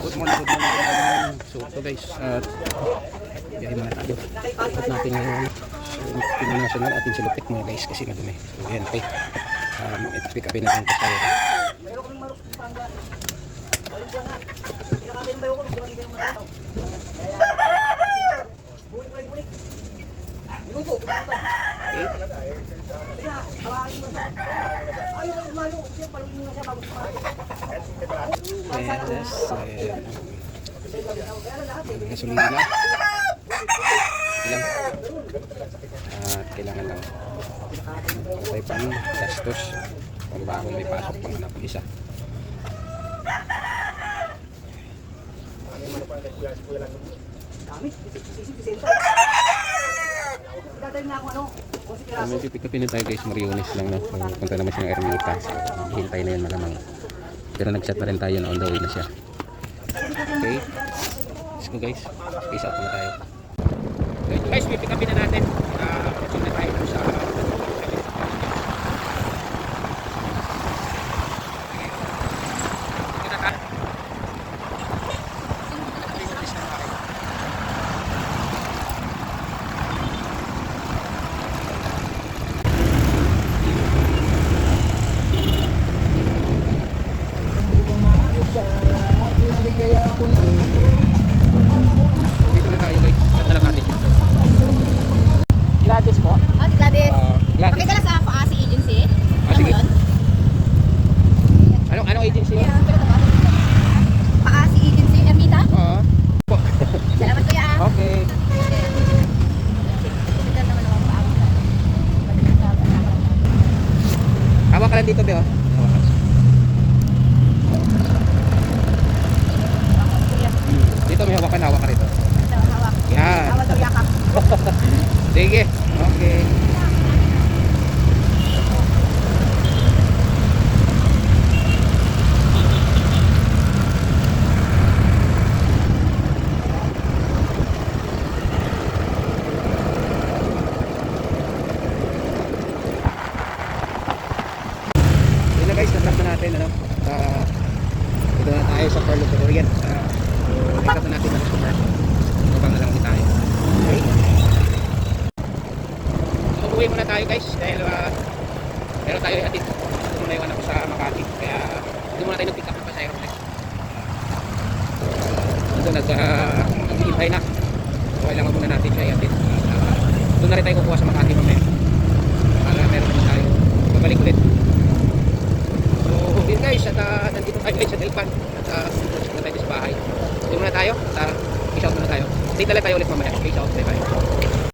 Good morning, good morning, good morning. So ito guys, biyahe muna tayo. Ikot natin ngayon. So pinanasan na atin silupit muna guys kasi madumi. So yan, okay. Pick upin natin ito tayo. Gasolina lang. Ilang. At kailangan lang patay pang gastos kung bago may pasok pang anak isa. May pipikapin tayo guys, Mariones lang no. Punta naman siya ng Ermita. So, hintay na yun malamang. Pero nag-chat na rin tayo na on the way na siya. Okay. Let's go guys. Peace out na tayo. Guys, pipikapin na natin. Punta na tayo sa Gladys po. Oh, si Gladys. Gladys. Pakita lang sa Paasi Agency. Ano sige. yun? Anong agency? Paasi Agency, Ermita? Oo. Salamat kuya. Okay. Hawak ka lang dito, Beo. Dito may hawak ka rito. Yan. Hawak daw yakap. Sige. Okay. Yun na guys, natap na natin ano. Ito na tayo sa Carlo Corrian. Natap na natin ang super. Mabang na lang ulit tayo. Okay. So uwi muna tayo guys dahil meron tayo ihatid. Muna yung anak ko sa Makati. Kaya hindi muna tayo nag-pick up ng pasayro ulit. So nag-hintay na. So kailangan muna natin siya ihatid. Doon na rin tayo kukuha sa Makati mamaya. Para meron naman tayo babalik ulit. So yun guys, at nandito tayo guys sa Delpan. At na tayo sa bahay. Doon muna tayo. Peace out muna tayo. Dito lang tayo ulit mamaya. Peace out. Bye bye.